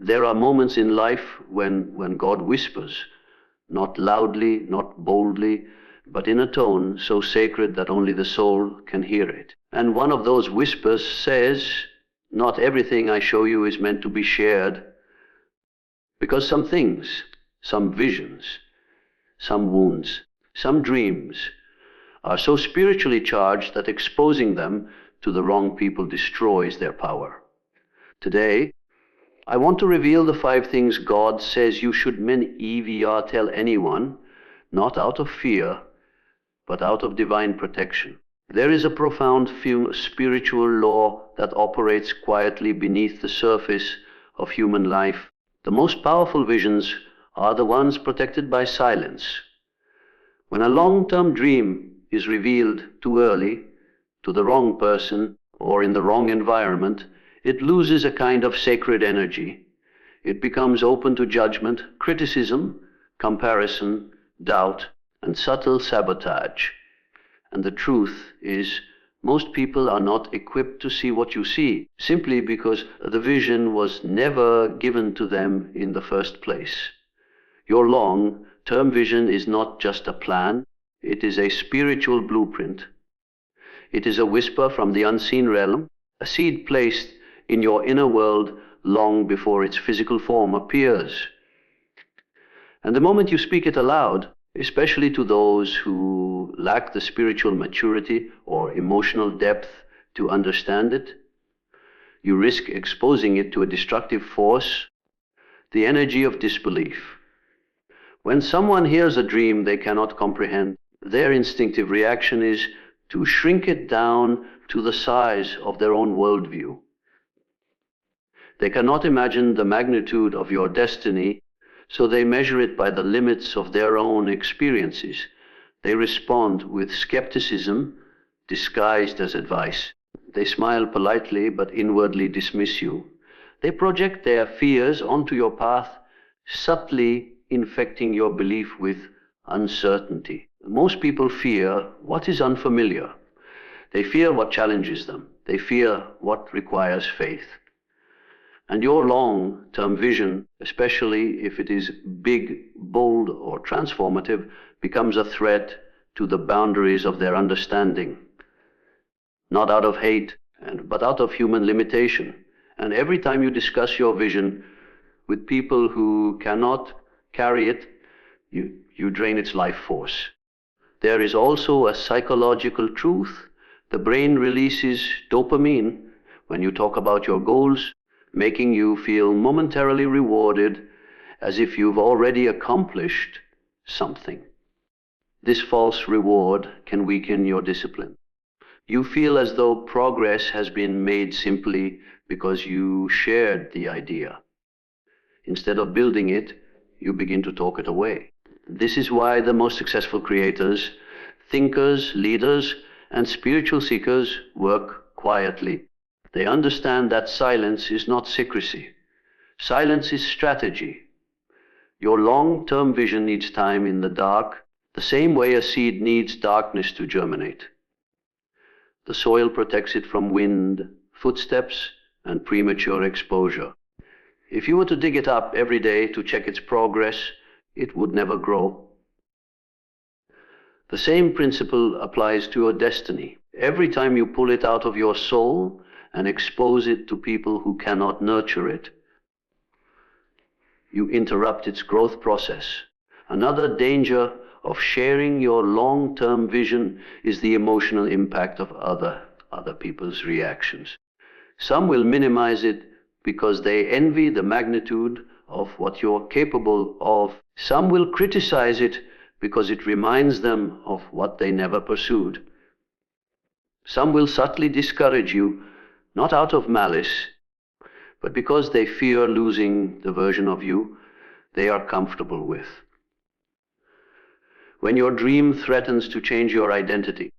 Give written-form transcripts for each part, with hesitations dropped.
There are moments in life when God whispers, not loudly, not boldly, but in a tone so sacred that only the soul can hear it. And one of those whispers says, not everything I show you is meant to be shared, because some things, some visions, some wounds, some dreams are so spiritually charged that exposing them to the wrong people destroys their power. Today, I want to reveal the 5 things God says you should never tell anyone, not out of fear, but out of divine protection. There is a profound spiritual law that operates quietly beneath the surface of human life. The most powerful visions are the ones protected by silence. When a long-term dream is revealed too early, to the wrong person, or in the wrong environment, it loses a kind of sacred energy. It becomes open to judgment, criticism, comparison, doubt, and subtle sabotage. And the truth is, most people are not equipped to see what you see, simply because the vision was never given to them in the first place. Your long-term vision is not just a plan, it is a spiritual blueprint. It is a whisper from the unseen realm, a seed placed in your inner world long before its physical form appears. And the moment you speak it aloud, especially to those who lack the spiritual maturity or emotional depth to understand it, you risk exposing it to a destructive force, the energy of disbelief. When someone hears a dream they cannot comprehend, their instinctive reaction is to shrink it down to the size of their own worldview. They cannot imagine the magnitude of your destiny, so they measure it by the limits of their own experiences. They respond with skepticism disguised as advice. They smile politely but inwardly dismiss you. They project their fears onto your path, subtly infecting your belief with uncertainty. Most people fear what is unfamiliar. They fear what challenges them. They fear what requires faith. And your long-term vision, especially if it is big, bold, or transformative, becomes a threat to the boundaries of their understanding. Not out of hate, but out of human limitation. And every time you discuss your vision with people who cannot carry it, you drain its life force. There is also a psychological truth. The brain releases dopamine when you talk about your goals, making you feel momentarily rewarded as if you've already accomplished something. This false reward can weaken your discipline. You feel as though progress has been made simply because you shared the idea. Instead of building it, you begin to talk it away. This is why the most successful creators, thinkers, leaders, and spiritual seekers work quietly. They understand that silence is not secrecy. Silence is strategy. Your long-term vision needs time in the dark, the same way a seed needs darkness to germinate. The soil protects it from wind, footsteps, and premature exposure. If you were to dig it up every day to check its progress, it would never grow. The same principle applies to your destiny. Every time you pull it out of your soul and expose it to people who cannot nurture it, you interrupt its growth process. Another danger of sharing your long-term vision is the emotional impact of other people's reactions. Some will minimize it because they envy the magnitude of what you're capable of. Some will criticize it because it reminds them of what they never pursued. Some will subtly discourage you, not out of malice, but because they fear losing the version of you they are comfortable with. When your dream threatens to change your identity,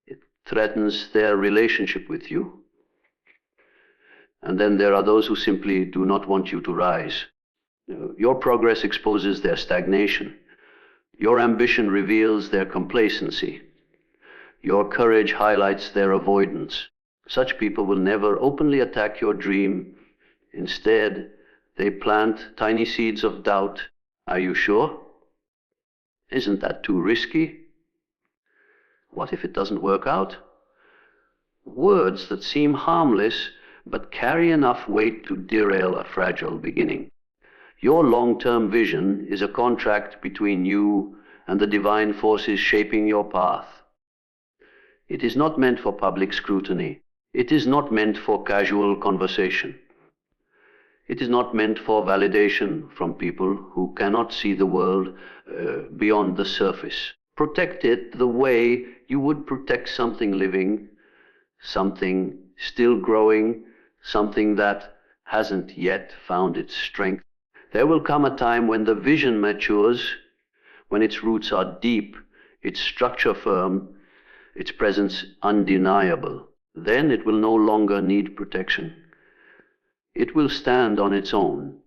it threatens their relationship with you. And then there are those who simply do not want you to rise. Your progress exposes their stagnation. Your ambition reveals their complacency. Your courage highlights their avoidance. Such people will never openly attack your dream. Instead, They plant tiny seeds of doubt. Are you sure? Isn't that too risky? What if it doesn't work out? Words that seem harmless but carry enough weight to derail a fragile beginning. Your long-term vision is a contract between you and the divine forces shaping your path. It is not meant for public scrutiny. It is not meant for casual conversation. It is not meant for validation from people who cannot see the world beyond the surface. Protect it the way you would protect something living, something still growing, something that hasn't yet found its strength. There will come a time when the vision matures, when its roots are deep, its structure firm, its presence undeniable. Then it will no longer need protection. It will stand on its own.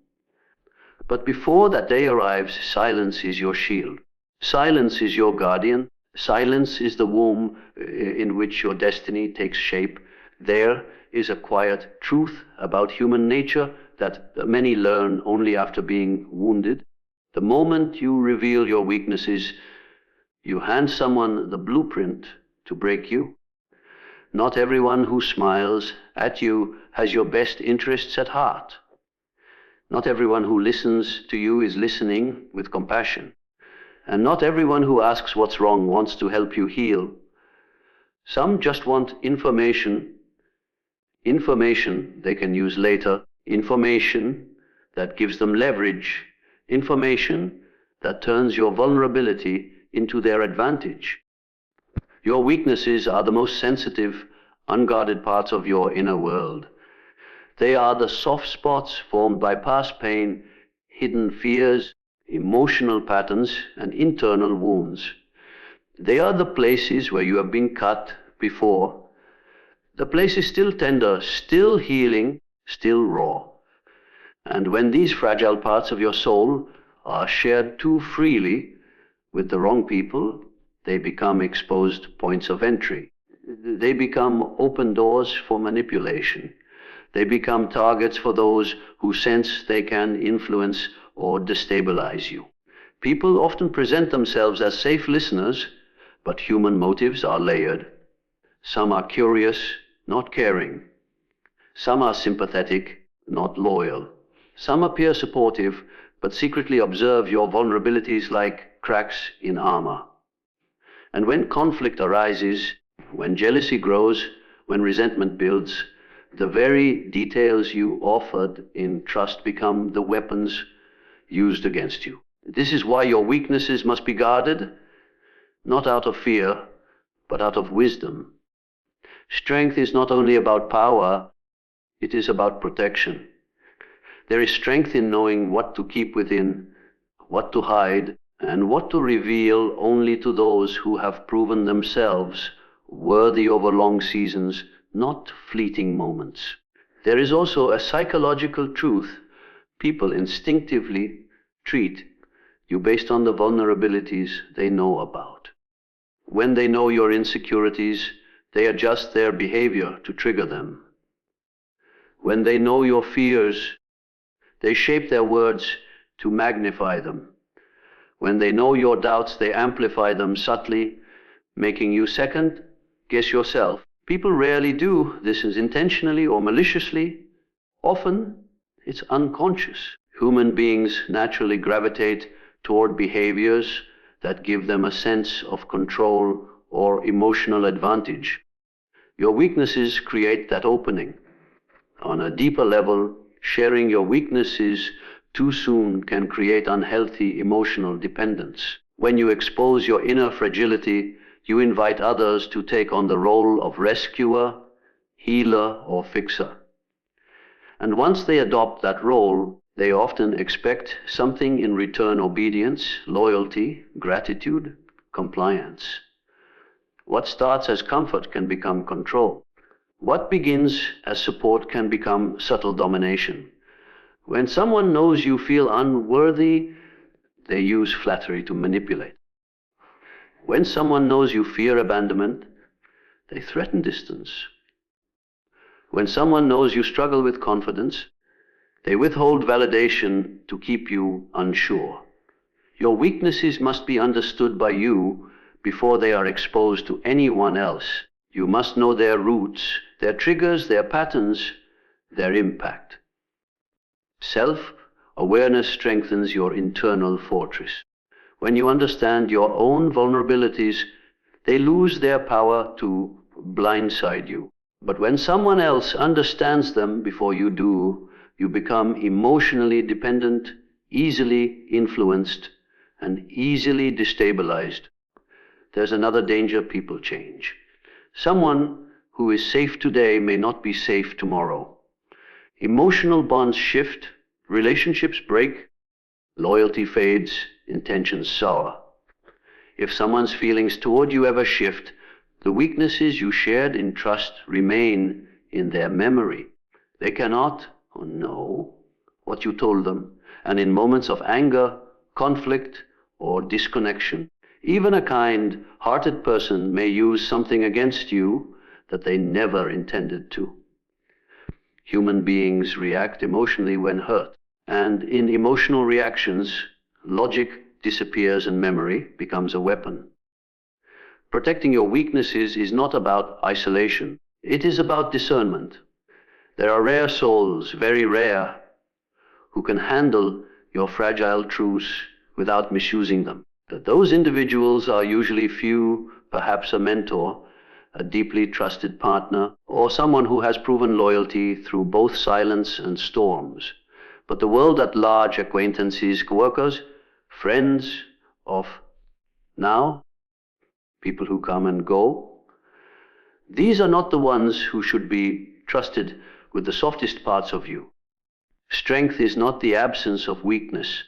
But before that day arrives, silence is your shield. Silence is your guardian. Silence is the womb in which your destiny takes shape. There is a quiet truth about human nature that many learn only after being wounded. The moment you reveal your weaknesses, you hand someone the blueprint to break you. Not everyone who smiles at you has your best interests at heart. Not everyone who listens to you is listening with compassion. And not everyone who asks what's wrong wants to help you heal. Some just want information they can use later, information that gives them leverage, information that turns your vulnerability into their advantage. Your weaknesses are the most sensitive, unguarded parts of your inner world. They are the soft spots formed by past pain, hidden fears, emotional patterns, and internal wounds. They are the places where you have been cut before. The place is still tender, still healing, still raw. And when these fragile parts of your soul are shared too freely with the wrong people, they become exposed points of entry. They become open doors for manipulation. They become targets for those who sense they can influence or destabilize you. People often present themselves as safe listeners, but human motives are layered. Some are curious, not caring. Some are sympathetic, not loyal. Some appear supportive, but secretly observe your vulnerabilities like cracks in armor. And when conflict arises, when jealousy grows, when resentment builds, the very details you offered in trust become the weapons used against you. This is why your weaknesses must be guarded, not out of fear, but out of wisdom. Strength is not only about power, it is about protection. There is strength in knowing what to keep within, what to hide, and what to reveal only to those who have proven themselves worthy over long seasons, not fleeting moments. There is also a psychological truth. People instinctively treat you based on the vulnerabilities they know about. When they know your insecurities, they adjust their behavior to trigger them. When they know your fears, they shape their words to magnify them. When they know your doubts, they amplify them subtly, making you second guess yourself. People rarely do this intentionally or maliciously. Often, it's unconscious. Human beings naturally gravitate toward behaviors that give them a sense of control or emotional advantage. Your weaknesses create that opening. On a deeper level, sharing your weaknesses too soon can create unhealthy emotional dependence. When you expose your inner fragility, you invite others to take on the role of rescuer, healer, or fixer. And once they adopt that role, they often expect something in return: obedience, loyalty, gratitude, compliance. What starts as comfort can become control. What begins as support can become subtle domination. When someone knows you feel unworthy, they use flattery to manipulate. When someone knows you fear abandonment, they threaten distance. When someone knows you struggle with confidence, They withhold validation to keep you unsure. Your weaknesses must be understood by you before they are exposed to anyone else. You must know their roots, their triggers, their patterns, their impact. Self-awareness strengthens your internal fortress. When you understand your own vulnerabilities, they lose their power to blindside you. But when someone else understands them before you do, you become emotionally dependent, easily influenced, and easily destabilized. There's another danger people change. Someone who is safe today may not be safe tomorrow. Emotional bonds shift, relationships break, loyalty fades, intentions sour. If someone's feelings toward you ever shift, the weaknesses you shared in trust remain in their memory. They cannot know what you told them, and in moments of anger, conflict, or disconnection, even a kind-hearted person may use something against you that they never intended to. Human beings react emotionally when hurt, and in emotional reactions, logic disappears and memory becomes a weapon. Protecting your weaknesses is not about isolation. It is about discernment. There are rare souls, very rare, who can handle your fragile truths without misusing them. Those individuals are usually few, perhaps a mentor, a deeply trusted partner, or someone who has proven loyalty through both silence and storms. But the world at large, acquaintances, co-workers, friends of now, people who come and go, these are not the ones who should be trusted with the softest parts of you. Strength is not the absence of weakness.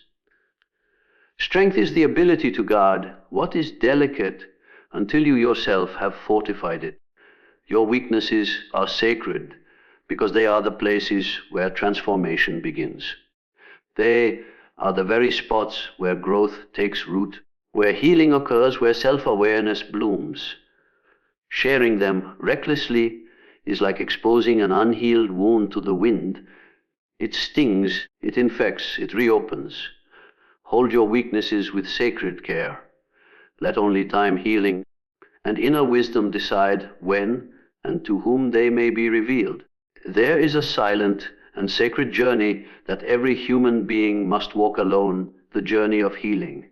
Strength is the ability to guard what is delicate until you yourself have fortified it. Your weaknesses are sacred because they are the places where transformation begins. They are the very spots where growth takes root, where healing occurs, where self-awareness blooms. Sharing them recklessly is like exposing an unhealed wound to the wind. It stings, it infects, it reopens. Hold your weaknesses with sacred care. Let only time, healing, and inner wisdom decide when and to whom they may be revealed. There is a silent and sacred journey that every human being must walk alone, the journey of healing.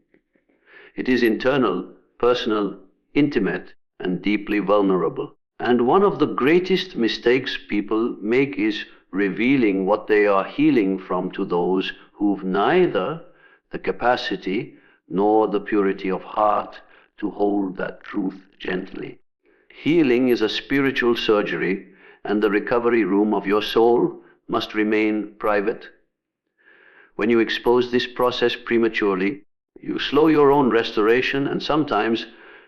It is internal, personal, intimate, and deeply vulnerable. And one of the greatest mistakes people make is revealing what they are healing from to those who've neither the capacity nor the purity of heart to hold that truth gently. Healing is a spiritual surgery, and the recovery room of your soul must remain private. When you expose this process prematurely, you slow your own restoration, and sometimes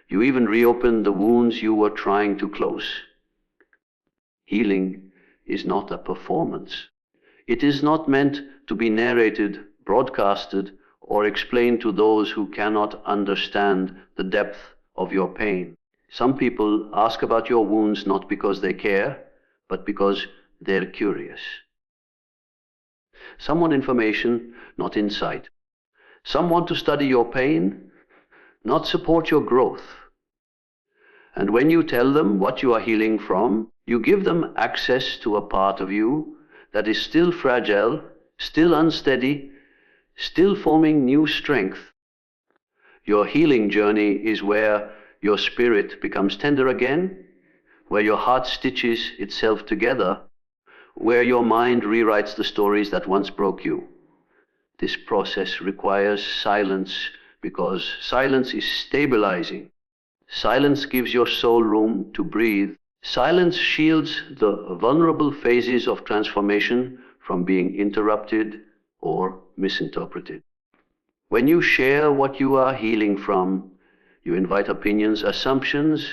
you even reopen the wounds you were trying to close. Healing is not a performance. It is not meant to be narrated, broadcasted, or explained to those who cannot understand the depth of your pain. Some people ask about your wounds not because they care, but because they're curious. Some want information, not insight. Some want to study your pain, not support your growth. And when you tell them what you are healing from, you give them access to a part of you that is still fragile, still unsteady, still forming new strength. Your healing journey is where your spirit becomes tender again, where your heart stitches itself together, where your mind rewrites the stories that once broke you. This process requires silence because silence is stabilizing. Silence gives your soul room to breathe. Silence shields the vulnerable phases of transformation from being interrupted or misinterpreted. When you share what you are healing from, you invite opinions, assumptions,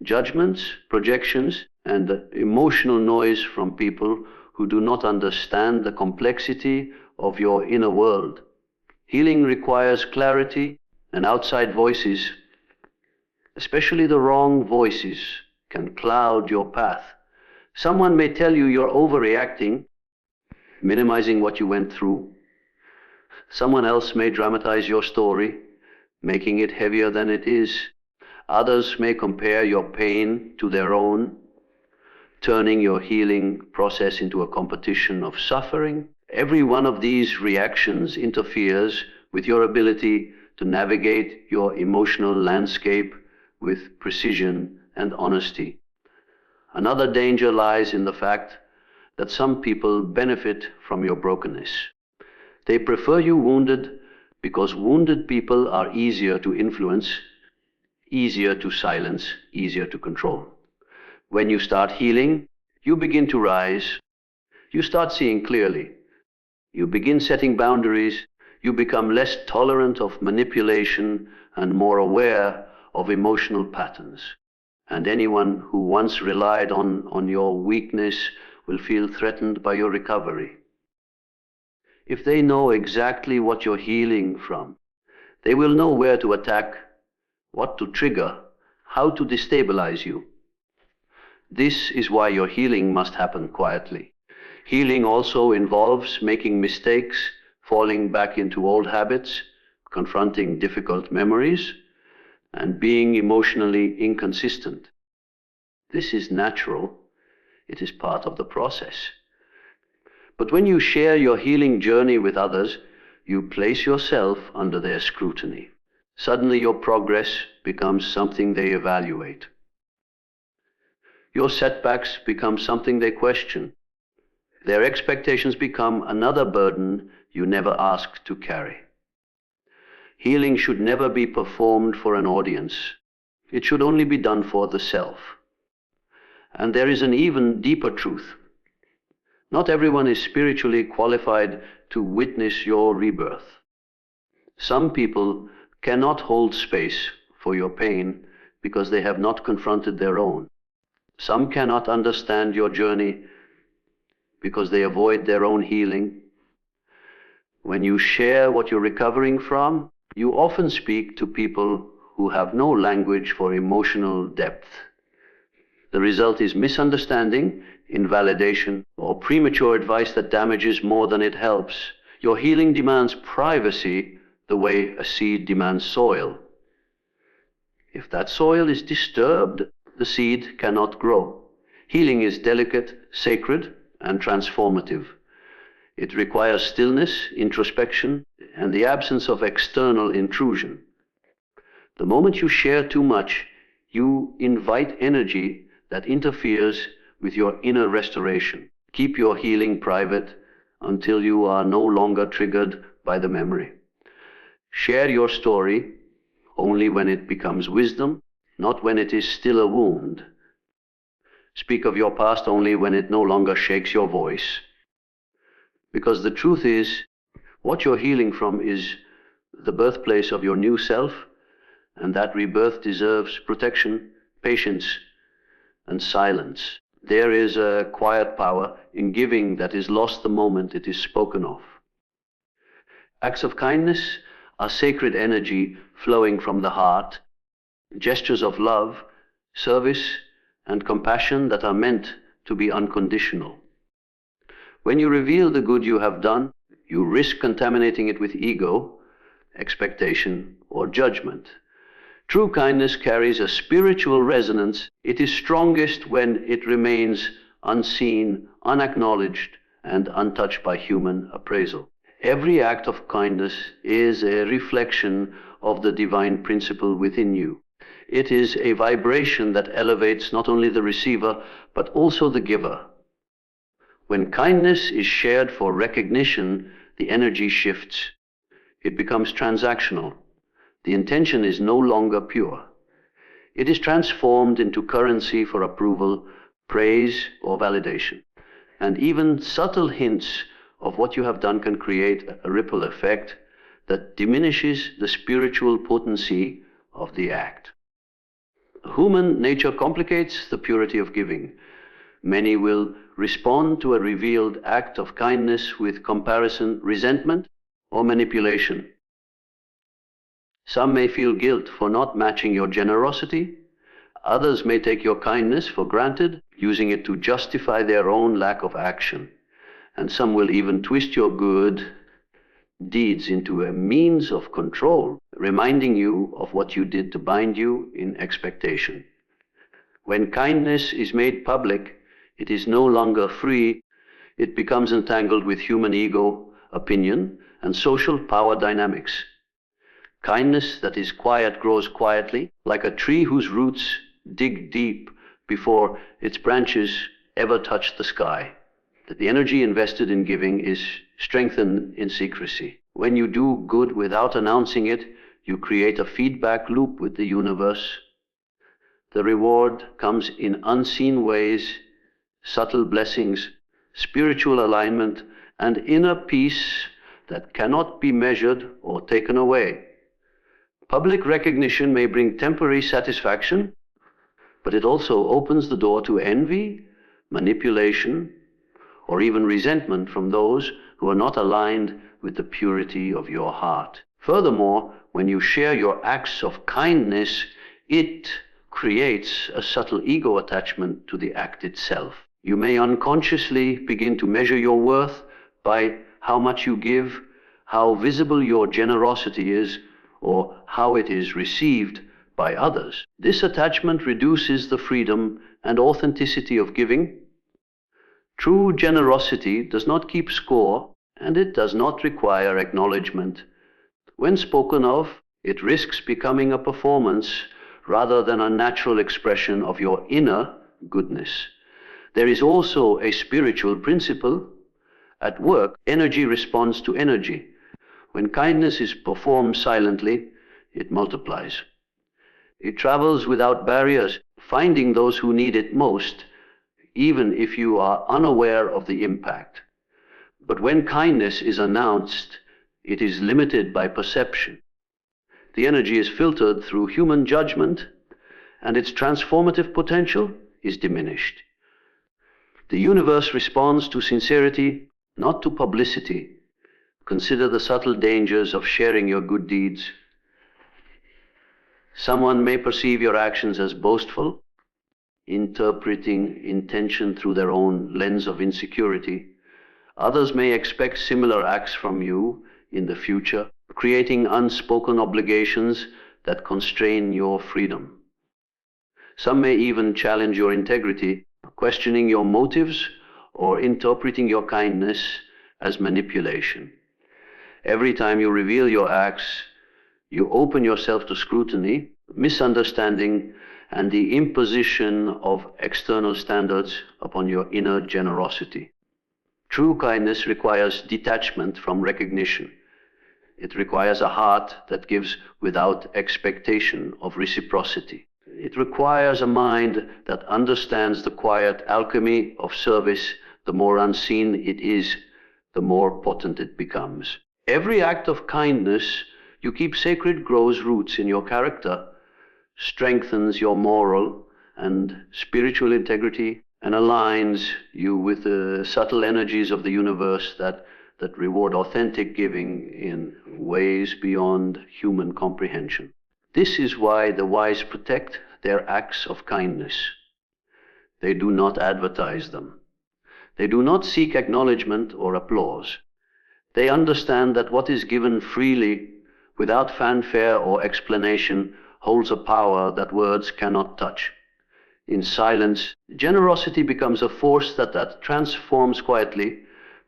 judgments, projections, and emotional noise from people who do not understand the complexity of your inner world. Healing requires clarity, and outside voices, especially the wrong voices, can cloud your path. Someone may tell you you're overreacting, minimizing what you went through. Someone else may dramatize your story, making it heavier than it is. Others may compare your pain to their own, turning your healing process into a competition of suffering. Every one of these reactions interferes with your ability to navigate your emotional landscape with precision and honesty. Another danger lies in the fact that some people benefit from your brokenness. They prefer you wounded because wounded people are easier to influence, easier to silence, easier to control. When you start healing, you begin to rise. You start seeing clearly. You begin setting boundaries. You become less tolerant of manipulation and more aware of emotional patterns. And anyone who once relied on your weakness will feel threatened by your recovery. If they know exactly what you're healing from, they will know where to attack, what to trigger, how to destabilize you. This is why your healing must happen quietly. Healing also involves making mistakes, falling back into old habits, confronting difficult memories, and being emotionally inconsistent. This is natural. It is part of the process. But when you share your healing journey with others, you place yourself under their scrutiny. Suddenly your progress becomes something they evaluate. Your setbacks become something they question. Their expectations become another burden you never asked to carry. Healing should never be performed for an audience. It should only be done for the self. And there is an even deeper truth. Not everyone is spiritually qualified to witness your rebirth. Some people cannot hold space for your pain because they have not confronted their own. Some cannot understand your journey because they avoid their own healing. When you share what you're recovering from, you often speak to people who have no language for emotional depth. The result is misunderstanding, invalidation, or premature advice that damages more than it helps. Your healing demands privacy the way a seed demands soil. If that soil is disturbed, the seed cannot grow. Healing is delicate, sacred, and transformative. It requires stillness, introspection, and the absence of external intrusion. The moment you share too much, you invite energy that interferes with your inner restoration. Keep your healing private until you are no longer triggered by the memory. Share your story only when it becomes wisdom, not when it is still a wound. Speak of your past only when it no longer shakes your voice. Because the truth is, what you're healing from is the birthplace of your new self, and that rebirth deserves protection, patience, and silence. There is a quiet power in giving that is lost the moment it is spoken of. Acts of kindness are sacred energy flowing from the heart, gestures of love, service, and compassion that are meant to be unconditional. When you reveal the good you have done, you risk contaminating it with ego, expectation, or judgment. True kindness carries a spiritual resonance. It is strongest when it remains unseen, unacknowledged, and untouched by human appraisal. Every act of kindness is a reflection of the divine principle within you. It is a vibration that elevates not only the receiver, but also the giver. When kindness is shared for recognition, the energy shifts. It becomes transactional. The intention is no longer pure. It is transformed into currency for approval, praise, or validation. And even subtle hints of what you have done can create a ripple effect that diminishes the spiritual potency of the act. Human nature complicates the purity of giving. Many will respond to a revealed act of kindness with comparison, resentment, or manipulation. Some may feel guilt for not matching your generosity. Others may take your kindness for granted, using it to justify their own lack of action. and some will even twist your good deeds into a means of control, reminding you of what you did to bind you in expectation. When kindness is made public, it is no longer free. It becomes entangled with human ego, opinion, and social power dynamics. Kindness that is quiet grows quietly, like a tree whose roots dig deep before its branches ever touch the sky. That the energy invested in giving is strengthened in secrecy. When you do good without announcing it, you create a feedback loop with the universe. The reward comes in unseen ways, subtle blessings, spiritual alignment, and inner peace that cannot be measured or taken away. Public recognition may bring temporary satisfaction, but it also opens the door to envy, manipulation, or even resentment from those who are not aligned with the purity of your heart. Furthermore, when you share your acts of kindness, it creates a subtle ego attachment to the act itself. You may unconsciously begin to measure your worth by how much you give, how visible your generosity is, or how it is received by others. This attachment reduces the freedom and authenticity of giving. True generosity does not keep score, and it does not require acknowledgement. When spoken of, it risks becoming a performance rather than a natural expression of your inner goodness. There is also a spiritual principle. At work, energy responds to energy. When kindness is performed silently, it multiplies. It travels without barriers, finding those who need it most, even if you are unaware of the impact. But when kindness is announced, it is limited by perception. The energy is filtered through human judgment, and its transformative potential is diminished. The universe responds to sincerity, not to publicity. Consider the subtle dangers of sharing your good deeds. Someone may perceive your actions as boastful, interpreting intention through their own lens of insecurity. Others may expect similar acts from you in the future, creating unspoken obligations that constrain your freedom. Some may even challenge your integrity, questioning your motives or interpreting your kindness as manipulation. Every time you reveal your acts, you open yourself to scrutiny, misunderstanding, and the imposition of external standards upon your inner generosity. True kindness requires detachment from recognition. It requires a heart that gives without expectation of reciprocity. It requires a mind that understands the quiet alchemy of service. The more unseen it is, the more potent it becomes. Every act of kindness you keep sacred grows roots in your character, strengthens your moral and spiritual integrity, and aligns you with the subtle energies of the universe that reward authentic giving in ways beyond human comprehension. This is why the wise protect their acts of kindness. They do not advertise them. They do not seek acknowledgement or applause. They understand that what is given freely, without fanfare or explanation, holds a power that words cannot touch. In silence, generosity becomes a force that transforms quietly,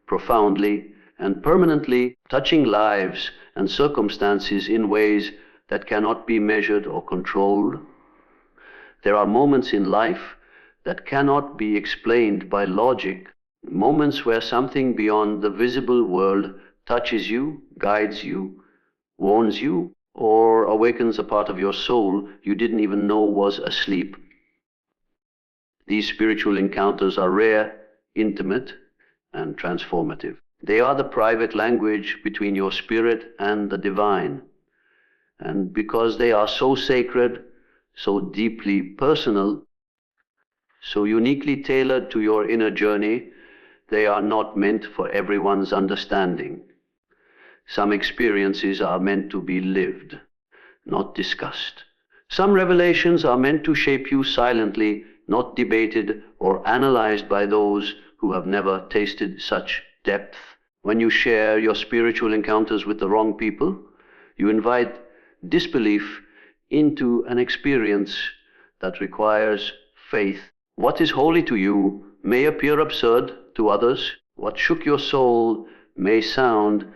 profoundly, and permanently, touching lives and circumstances in ways that cannot be measured or controlled. There are moments in life that cannot be explained by logic, moments where something beyond the visible world touches you, guides you, warns you, or awakens a part of your soul you didn't even know was asleep. These spiritual encounters are rare, intimate, and transformative. They are the private language between your spirit and the divine. And because they are so sacred, so deeply personal, so uniquely tailored to your inner journey, they are not meant for everyone's understanding. Some experiences are meant to be lived, not discussed. Some revelations are meant to shape you silently, not debated or analyzed by those who have never tasted such depth. When you share your spiritual encounters with the wrong people, you invite disbelief into an experience that requires faith. What is holy to you may appear absurd to others. What shook your soul may sound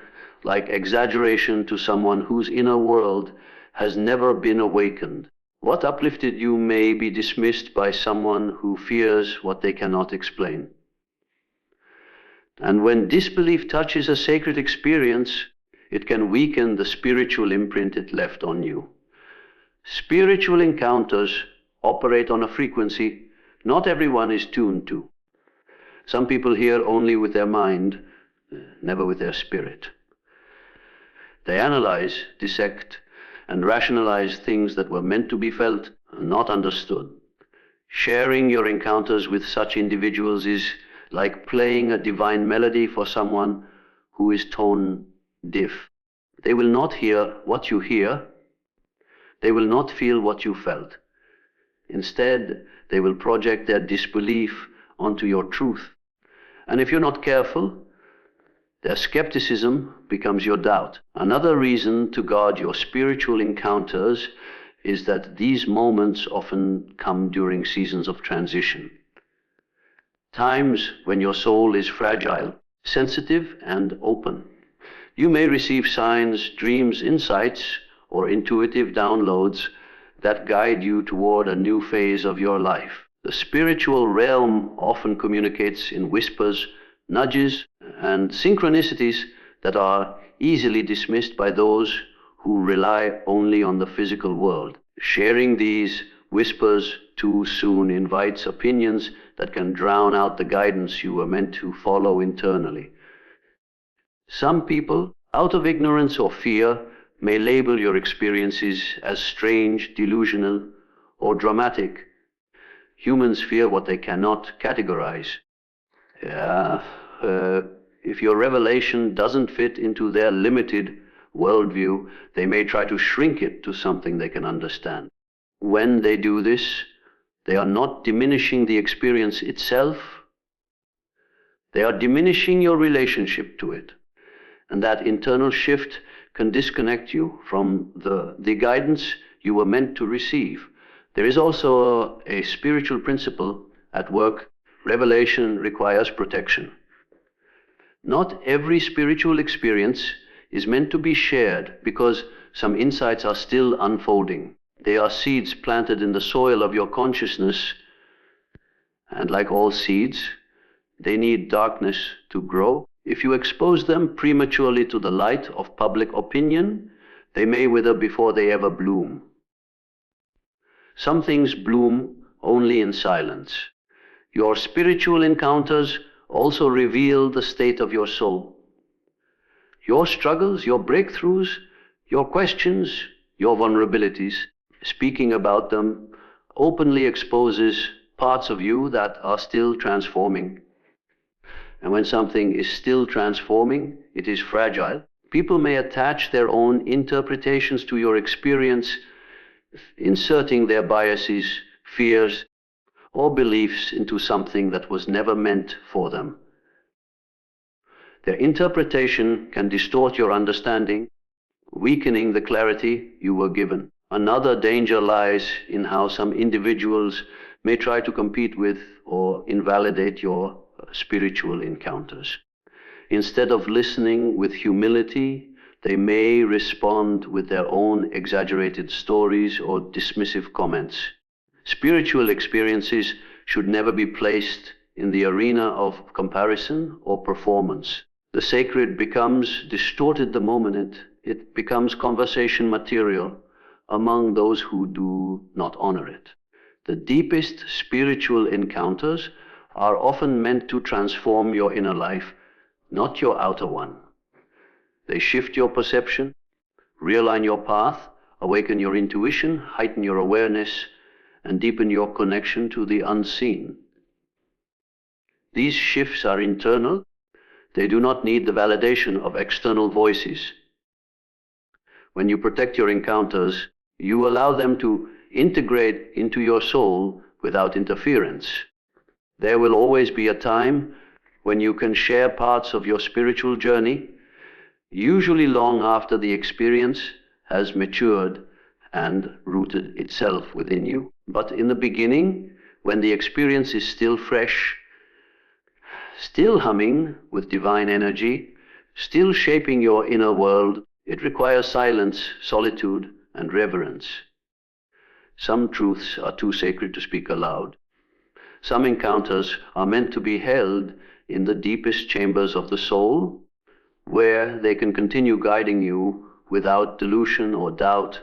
like exaggeration to someone whose inner world has never been awakened. What uplifted you may be dismissed by someone who fears what they cannot explain. And when disbelief touches a sacred experience, it can weaken the spiritual imprint it left on you. Spiritual encounters operate on a frequency not everyone is tuned to. Some people hear only with their mind, never with their spirit. They analyze, dissect, and rationalize things that were meant to be felt, not understood. Sharing your encounters with such individuals is like playing a divine melody for someone who is tone deaf. They will not hear what you hear. They will not feel what you felt. Instead, they will project their disbelief onto your truth. And if you're not careful, their skepticism becomes your doubt. Another reason to guard your spiritual encounters is that these moments often come during seasons of transition. Times when your soul is fragile, sensitive, and open. You may receive signs, dreams, insights, or intuitive downloads that guide you toward a new phase of your life. The spiritual realm often communicates in whispers, nudges, and synchronicities that are easily dismissed by those who rely only on the physical world. Sharing these whispers too soon invites opinions that can drown out the guidance you were meant to follow internally. Some people, out of ignorance or fear, may label your experiences as strange, delusional, or dramatic. Humans fear what they cannot categorize. If your revelation doesn't fit into their limited worldview, they may try to shrink it to something they can understand. When they do this, they are not diminishing the experience itself. They are diminishing your relationship to it. And that internal shift can disconnect you from the guidance you were meant to receive. There is also a spiritual principle at work. Revelation requires protection. Not every spiritual experience is meant to be shared because some insights are still unfolding. They are seeds planted in the soil of your consciousness, and like all seeds, they need darkness to grow. If you expose them prematurely to the light of public opinion, they may wither before they ever bloom. Some things bloom only in silence. Your spiritual encounters also reveal the state of your soul. Your struggles, your breakthroughs, your questions, your vulnerabilities, speaking about them openly exposes parts of you that are still transforming. And when something is still transforming, it is fragile. People may attach their own interpretations to your experience, inserting their biases, fears, or beliefs into something that was never meant for them. Their interpretation can distort your understanding, weakening the clarity you were given. Another danger lies in how some individuals may try to compete with or invalidate your spiritual encounters. Instead of listening with humility, they may respond with their own exaggerated stories or dismissive comments. Spiritual experiences should never be placed in the arena of comparison or performance. The sacred becomes distorted the moment it becomes conversation material among those who do not honor it. The deepest spiritual encounters are often meant to transform your inner life, not your outer one. They shift your perception, realign your path, awaken your intuition, heighten your awareness, and deepen your connection to the unseen. These shifts are internal. They do not need the validation of external voices. When you protect your encounters, you allow them to integrate into your soul without interference. There will always be a time when you can share parts of your spiritual journey, usually long after the experience has matured and rooted itself within you. But in the beginning, when the experience is still fresh, still humming with divine energy, still shaping your inner world, it requires silence, solitude, and reverence. Some truths are too sacred to speak aloud. Some encounters are meant to be held in the deepest chambers of the soul, where they can continue guiding you without delusion or doubt